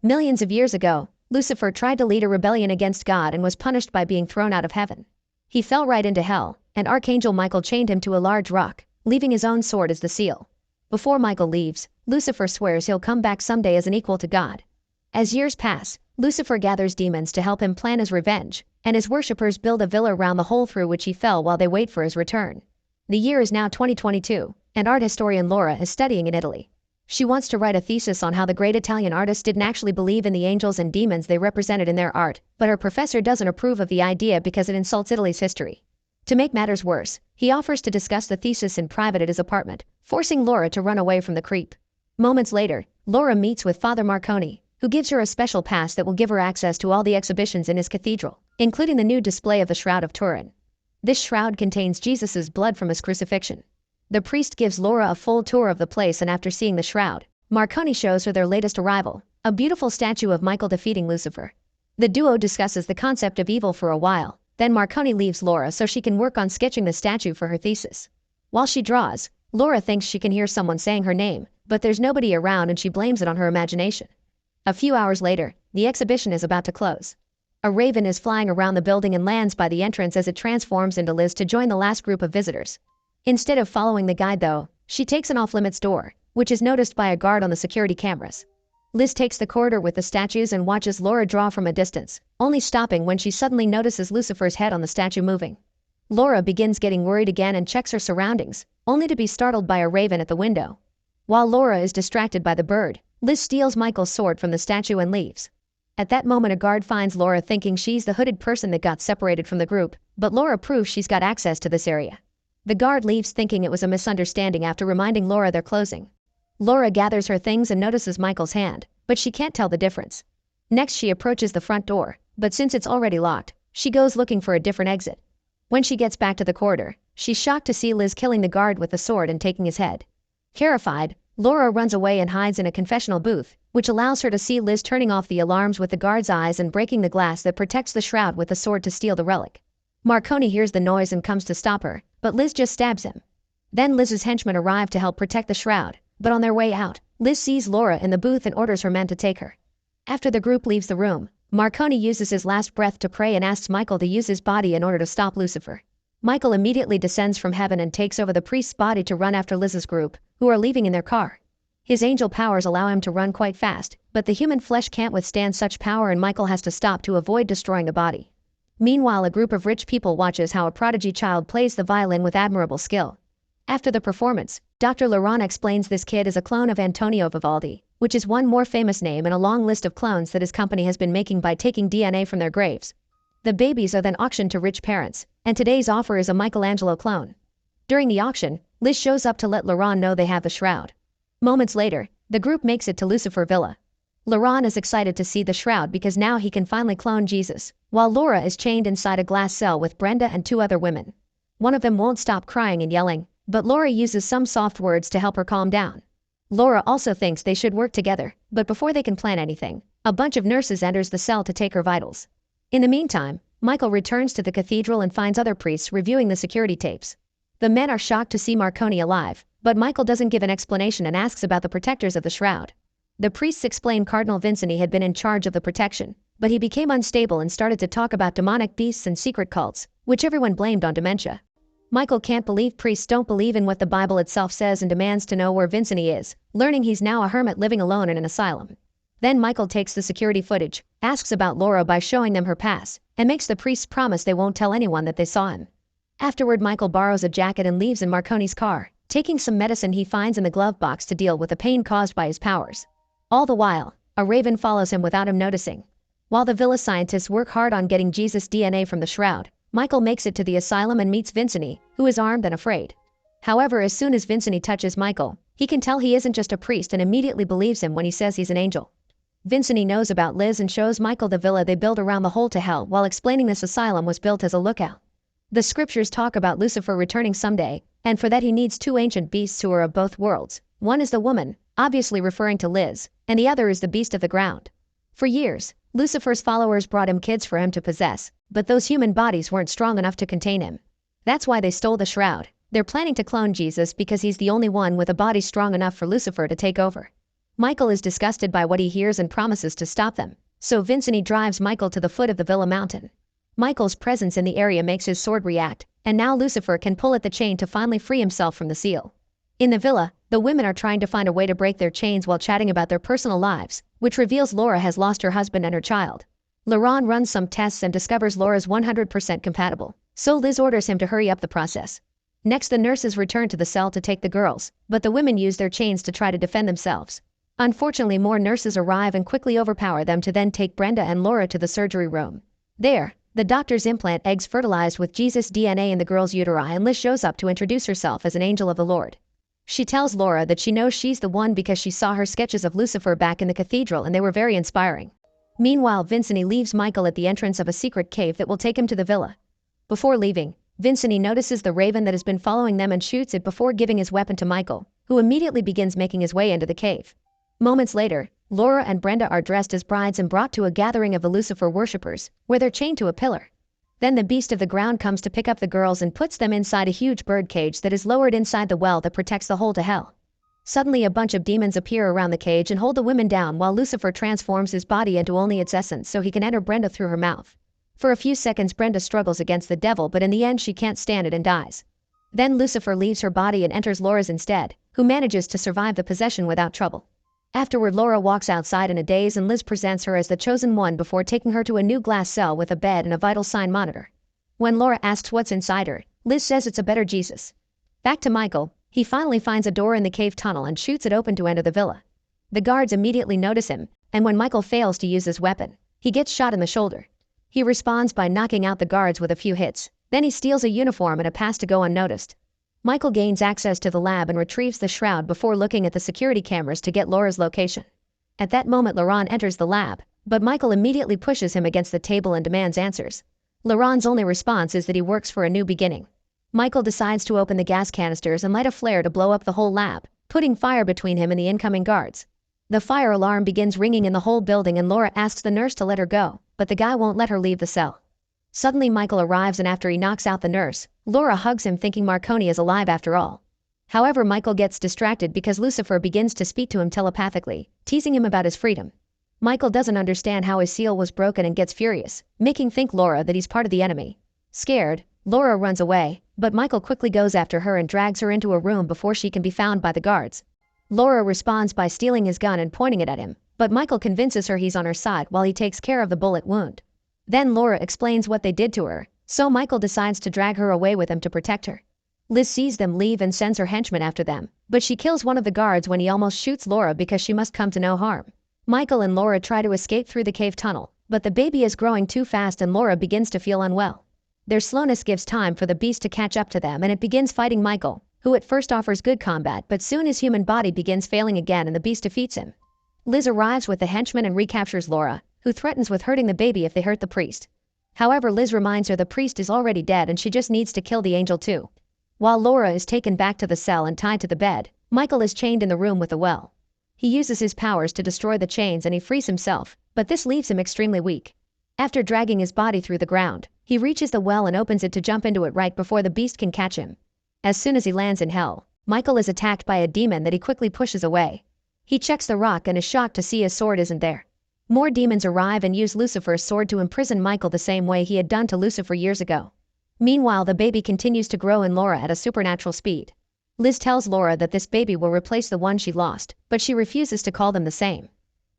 Millions of years ago, Lucifer tried to lead a rebellion against God and was punished by being thrown out of heaven. He fell right into hell, and Archangel Michael chained him to a large rock, leaving his own sword as the seal. Before Michael leaves, Lucifer swears he'll come back someday as an equal to God. As years pass, Lucifer gathers demons to help him plan his revenge, and his worshippers build a villa around the hole through which he fell while they wait for his return. The year is now 2022, and art historian Laura is studying in Italy. She wants to write a thesis on how the great Italian artists didn't actually believe in the angels and demons they represented in their art, but her professor doesn't approve of the idea because it insults Italy's history. To make matters worse, he offers to discuss the thesis in private at his apartment, forcing Laura to run away from the creep. Moments later, Laura meets with Father Marconi, who gives her a special pass that will give her access to all the exhibitions in his cathedral, including the new display of the Shroud of Turin. This shroud contains Jesus' blood from his crucifixion. The priest gives Laura a full tour of the place, and after seeing the shroud, Marconi shows her their latest arrival, a beautiful statue of Michael defeating Lucifer. The duo discusses the concept of evil for a while, then Marconi leaves Laura so she can work on sketching the statue for her thesis. While she draws, Laura thinks she can hear someone saying her name, but there's nobody around and she blames it on her imagination. A few hours later, the exhibition is about to close. A raven is flying around the building and lands by the entrance as it transforms into Liz to join the last group of visitors. Instead of following the guide though, she takes an off-limits door, which is noticed by a guard on the security cameras. Liz takes the corridor with the statues and watches Laura draw from a distance, only stopping when she suddenly notices Lucifer's head on the statue moving. Laura begins getting worried again and checks her surroundings, only to be startled by a raven at the window. While Laura is distracted by the bird, Liz steals Michael's sword from the statue and leaves. At that moment a guard finds Laura thinking she's the hooded person that got separated from the group, but Laura proves she's got access to this area. The guard leaves thinking it was a misunderstanding after reminding Laura they're closing. Laura gathers her things and notices Michael's hand, but she can't tell the difference. Next she approaches the front door, but since it's already locked, she goes looking for a different exit. When she gets back to the corridor, she's shocked to see Liz killing the guard with the sword and taking his head. Terrified, Laura runs away and hides in a confessional booth, which allows her to see Liz turning off the alarms with the guard's eyes and breaking the glass that protects the shroud with the sword to steal the relic. Marconi hears the noise and comes to stop her, but Liz just stabs him. Then Liz's henchmen arrive to help protect the shroud, but on their way out, Liz sees Laura in the booth and orders her men to take her. After the group leaves the room, Marconi uses his last breath to pray and asks Michael to use his body in order to stop Lucifer. Michael immediately descends from heaven and takes over the priest's body to run after Liz's group, who are leaving in their car. His angel powers allow him to run quite fast, but the human flesh can't withstand such power and Michael has to stop to avoid destroying the body. Meanwhile, a group of rich people watches how a prodigy child plays the violin with admirable skill. After the performance, Dr. Laurent explains this kid is a clone of Antonio Vivaldi, which is one more famous name in a long list of clones that his company has been making by taking DNA from their graves. The babies are then auctioned to rich parents, and today's offer is a Michelangelo clone. During the auction, Liz shows up to let Laurent know they have the shroud. Moments later, the group makes it to Lucifer Villa. Laurent is excited to see the shroud because now he can finally clone Jesus, while Laura is chained inside a glass cell with Brenda and two other women. One of them won't stop crying and yelling, but Laura uses some soft words to help her calm down. Laura also thinks they should work together, but before they can plan anything, a bunch of nurses enters the cell to take her vitals. In the meantime, Michael returns to the cathedral and finds other priests reviewing the security tapes. The men are shocked to see Marconi alive, but Michael doesn't give an explanation and asks about the protectors of the shroud. The priests explain Cardinal Vincini had been in charge of the protection, but he became unstable and started to talk about demonic beasts and secret cults, which everyone blamed on dementia. Michael can't believe priests don't believe in what the Bible itself says and demands to know where Vincini is, learning he's now a hermit living alone in an asylum. Then Michael takes the security footage, asks about Laura by showing them her pass, and makes the priests promise they won't tell anyone that they saw him. Afterward, Michael borrows a jacket and leaves in Marconi's car, taking some medicine he finds in the glove box to deal with the pain caused by his powers. All the while, a raven follows him without him noticing. While the villa scientists work hard on getting Jesus' DNA from the shroud, Michael makes it to the asylum and meets Vincini, who is armed and afraid. However, as soon as Vincini touches Michael, he can tell he isn't just a priest and immediately believes him when he says he's an angel. Vincini knows about Liz and shows Michael the villa they built around the hole to hell while explaining this asylum was built as a lookout. The scriptures talk about Lucifer returning someday, and for that he needs two ancient beasts who are of both worlds. One is the woman, obviously referring to Liz, and the other is the beast of the ground. For years, Lucifer's followers brought him kids for him to possess, but those human bodies weren't strong enough to contain him. That's why they stole the shroud. They're planning to clone Jesus because he's the only one with a body strong enough for Lucifer to take over. Michael is disgusted by what he hears and promises to stop them, so Vincent drives Michael to the foot of the villa mountain. Michael's presence in the area makes his sword react, and now Lucifer can pull at the chain to finally free himself from the seal. In the villa, the women are trying to find a way to break their chains while chatting about their personal lives, which reveals Laura has lost her husband and her child. Laurent runs some tests and discovers Laura's 100% compatible, so Liz orders him to hurry up the process. Next, the nurses return to the cell to take the girls, but the women use their chains to try to defend themselves. Unfortunately, more nurses arrive and quickly overpower them to then take Brenda and Laura to the surgery room. There, the doctors implant eggs fertilized with Jesus DNA in the girl's uteri, and Liz shows up to introduce herself as an angel of the Lord. She tells Laura that she knows she's the one because she saw her sketches of Lucifer back in the cathedral and they were very inspiring. Meanwhile, Vincent leaves Michael at the entrance of a secret cave that will take him to the villa. Before leaving, Vincent notices the raven that has been following them and shoots it before giving his weapon to Michael, who immediately begins making his way into the cave. Moments later, Laura and Brenda are dressed as brides and brought to a gathering of the Lucifer worshippers, where they're chained to a pillar. Then the beast of the ground comes to pick up the girls and puts them inside a huge bird cage that is lowered inside the well that protects the hole to hell. Suddenly, a bunch of demons appear around the cage and hold the women down while Lucifer transforms his body into only its essence so he can enter Brenda through her mouth. For a few seconds, Brenda struggles against the devil, but in the end she can't stand it and dies. Then Lucifer leaves her body and enters Laura's instead, who manages to survive the possession without trouble. Afterward, Laura walks outside in a daze and Liz presents her as the chosen one before taking her to a new glass cell with a bed and a vital sign monitor. When Laura asks what's inside her, Liz says it's a better Jesus. Back to Michael, he finally finds a door in the cave tunnel and shoots it open to enter the villa. The guards immediately notice him, and when Michael fails to use his weapon, he gets shot in the shoulder. He responds by knocking out the guards with a few hits, then he steals a uniform and a pass to go unnoticed. Michael gains access to the lab and retrieves the shroud before looking at the security cameras to get Laura's location. At that moment, Laurent enters the lab, but Michael immediately pushes him against the table and demands answers. Laurent's only response is that he works for a new beginning. Michael decides to open the gas canisters and light a flare to blow up the whole lab, putting fire between him and the incoming guards. The fire alarm begins ringing in the whole building and Laura asks the nurse to let her go, but the guy won't let her leave the cell. Suddenly, Michael arrives and after he knocks out the nurse, Laura hugs him thinking Marconi is alive after all. However, Michael gets distracted because Lucifer begins to speak to him telepathically, teasing him about his freedom. Michael doesn't understand how his seal was broken and gets furious, making think Laura that he's part of the enemy. Scared, Laura runs away, but Michael quickly goes after her and drags her into a room before she can be found by the guards. Laura responds by stealing his gun and pointing it at him, but Michael convinces her he's on her side while he takes care of the bullet wound. Then Laura explains what they did to her, so Michael decides to drag her away with him to protect her. Liz sees them leave and sends her henchmen after them, but she kills one of the guards when he almost shoots Laura because she must come to no harm. Michael and Laura try to escape through the cave tunnel, but the baby is growing too fast and Laura begins to feel unwell. Their slowness gives time for the beast to catch up to them and it begins fighting Michael, who at first offers good combat but soon his human body begins failing again and the beast defeats him. Liz arrives with the henchmen and recaptures Laura, who threatens with hurting the baby if they hurt the priest. However, Liz reminds her the priest is already dead and she just needs to kill the angel too. While Laura is taken back to the cell and tied to the bed, Michael is chained in the room with the well. He uses his powers to destroy the chains and he frees himself, but this leaves him extremely weak. After dragging his body through the ground, he reaches the well and opens it to jump into it right before the beast can catch him. As soon as he lands in hell, Michael is attacked by a demon that he quickly pushes away. He checks the rock and is shocked to see his sword isn't there. More demons arrive and use Lucifer's sword to imprison Michael the same way he had done to Lucifer years ago. Meanwhile, the baby continues to grow in Laura at a supernatural speed. Liz tells Laura that this baby will replace the one she lost, but she refuses to call them the same.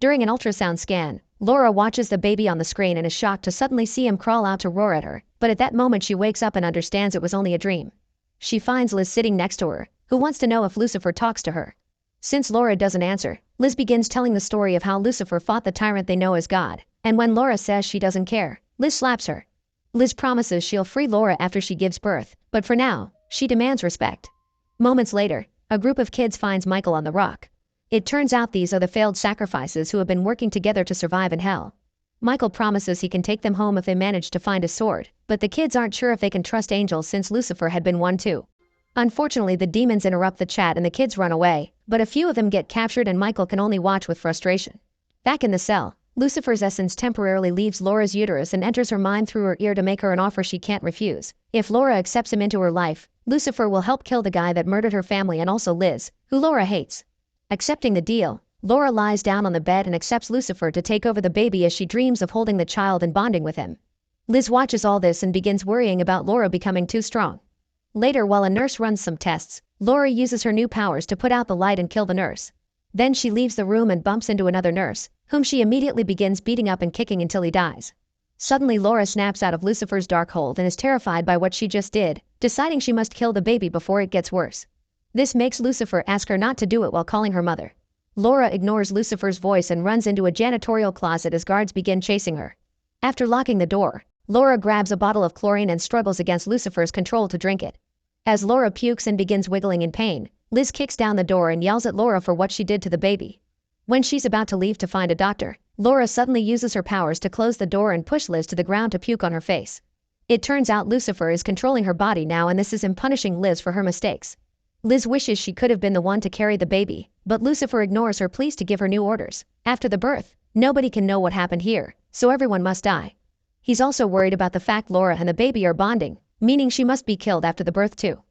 During an ultrasound scan, Laura watches the baby on the screen and is shocked to suddenly see him crawl out to roar at her, but at that moment she wakes up and understands it was only a dream. She finds Liz sitting next to her, who wants to know if Lucifer talks to her. Since Laura doesn't answer, Liz begins telling the story of how Lucifer fought the tyrant they know as God, and when Laura says she doesn't care, Liz slaps her. Liz promises she'll free Laura after she gives birth, but for now, she demands respect. Moments later, a group of kids finds Michael on the rock. It turns out these are the failed sacrifices who have been working together to survive in hell. Michael promises he can take them home if they manage to find a sword, but the kids aren't sure if they can trust angels since Lucifer had been one too. Unfortunately, the demons interrupt the chat and the kids run away, but a few of them get captured and Michael can only watch with frustration. Back in the cell, Lucifer's essence temporarily leaves Laura's uterus and enters her mind through her ear to make her an offer she can't refuse. If Laura accepts him into her life, Lucifer will help kill the guy that murdered her family and also Liz, who Laura hates. Accepting the deal, Laura lies down on the bed and accepts Lucifer to take over the baby as she dreams of holding the child and bonding with him. Liz watches all this and begins worrying about Laura becoming too strong. Later, while a nurse runs some tests, Laura uses her new powers to put out the light and kill the nurse. Then she leaves the room and bumps into another nurse, whom she immediately begins beating up and kicking until he dies. Suddenly Laura snaps out of Lucifer's dark hold and is terrified by what she just did, deciding she must kill the baby before it gets worse. This makes Lucifer ask her not to do it while calling her mother. Laura ignores Lucifer's voice and runs into a janitorial closet as guards begin chasing her. After locking the door, Laura grabs a bottle of chlorine and struggles against Lucifer's control to drink it. As Laura pukes and begins wiggling in pain, Liz kicks down the door and yells at Laura for what she did to the baby. When she's about to leave to find a doctor, Laura suddenly uses her powers to close the door and push Liz to the ground to puke on her face. It turns out Lucifer is controlling her body now, and this is him punishing Liz for her mistakes. Liz wishes she could have been the one to carry the baby, but Lucifer ignores her pleas to give her new orders. After the birth, nobody can know what happened here, so everyone must die. He's also worried about the fact Laura and the baby are bonding, meaning she must be killed after the birth too.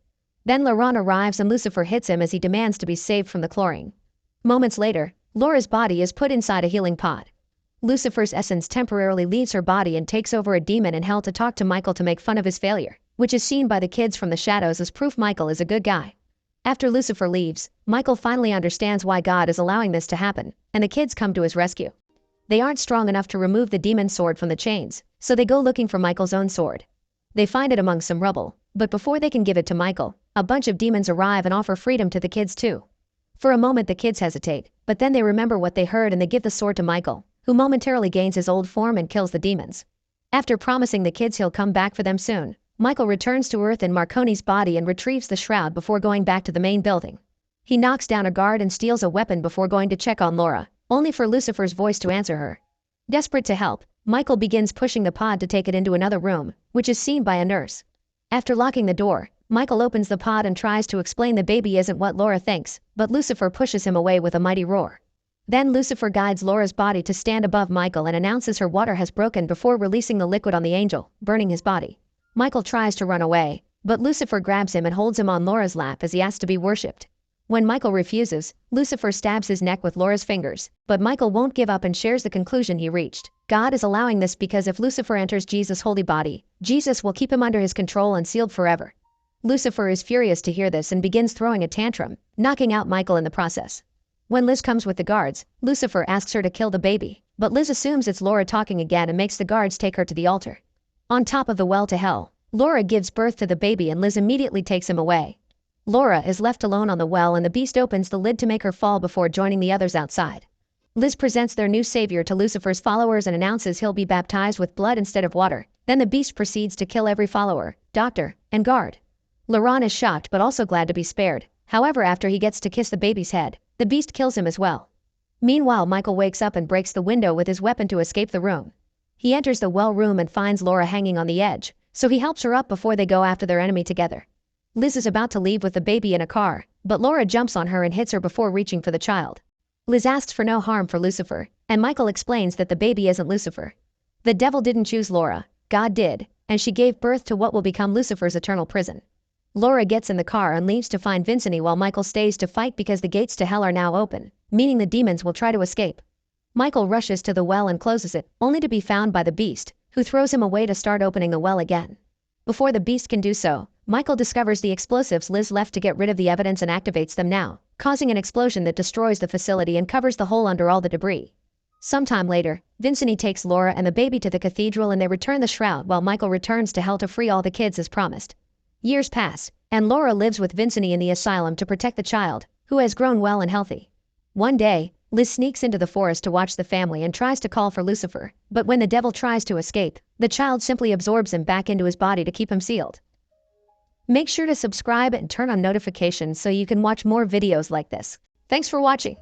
Then Laurent arrives and Lucifer hits him as he demands to be saved from the chlorine. Moments later, Laura's body is put inside a healing pod. Lucifer's essence temporarily leaves her body and takes over a demon in hell to talk to Michael to make fun of his failure, which is seen by the kids from the shadows as proof Michael is a good guy. After Lucifer leaves, Michael finally understands why God is allowing this to happen, and the kids come to his rescue. They aren't strong enough to remove the demon's sword from the chains, so they go looking for Michael's own sword. They find it among some rubble, but before they can give it to Michael, a bunch of demons arrive and offer freedom to the kids too. For a moment the kids hesitate, but then they remember what they heard and they give the sword to Michael, who momentarily gains his old form and kills the demons. After promising the kids he'll come back for them soon, Michael returns to Earth in Marconi's body and retrieves the shroud before going back to the main building. He knocks down a guard and steals a weapon before going to check on Laura, only for Lucifer's voice to answer her. Desperate to help, Michael begins pushing the pod to take it into another room, which is seen by a nurse. After locking the door, Michael opens the pod and tries to explain the baby isn't what Laura thinks, but Lucifer pushes him away with a mighty roar. Then Lucifer guides Laura's body to stand above Michael and announces her water has broken before releasing the liquid on the angel, burning his body. Michael tries to run away, but Lucifer grabs him and holds him on Laura's lap as he asks to be worshipped. When Michael refuses, Lucifer stabs his neck with Laura's fingers, but Michael won't give up and shares the conclusion he reached. God is allowing this because if Lucifer enters Jesus' holy body, Jesus will keep him under his control and sealed forever. Lucifer is furious to hear this and begins throwing a tantrum, knocking out Michael in the process. When Liz comes with the guards, Lucifer asks her to kill the baby, but Liz assumes it's Laura talking again and makes the guards take her to the altar. On top of the well to hell, Laura gives birth to the baby and Liz immediately takes him away. Laura is left alone on the well and the beast opens the lid to make her fall before joining the others outside. Liz presents their new savior to Lucifer's followers and announces he'll be baptized with blood instead of water. Then the beast proceeds to kill every follower, doctor, and guard. Laurent is shocked but also glad to be spared. However, after he gets to kiss the baby's head, the beast kills him as well. Meanwhile, Michael wakes up and breaks the window with his weapon to escape the room. He enters the well room and finds Laura hanging on the edge, so he helps her up before they go after their enemy together. Liz is about to leave with the baby in a car, but Laura jumps on her and hits her before reaching for the child. Liz asks for no harm for Lucifer, and Michael explains that the baby isn't Lucifer. The devil didn't choose Laura, God did, and she gave birth to what will become Lucifer's eternal prison. Laura gets in the car and leaves to find Vincent while Michael stays to fight because the gates to hell are now open, meaning the demons will try to escape. Michael rushes to the well and closes it, only to be found by the beast, who throws him away to start opening the well again. Before the beast can do so, Michael discovers the explosives Liz left to get rid of the evidence and activates them now, causing an explosion that destroys the facility and covers the hole under all the debris. Sometime later, Vincent takes Laura and the baby to the cathedral and they return the shroud while Michael returns to hell to free all the kids as promised. Years pass, and Laura lives with Vincent in the asylum to protect the child, who has grown well and healthy. One day, Liz sneaks into the forest to watch the family and tries to call for Lucifer, but when the devil tries to escape, the child simply absorbs him back into his body to keep him sealed. Make sure to subscribe and turn on notifications so you can watch more videos like this. Thanks for watching.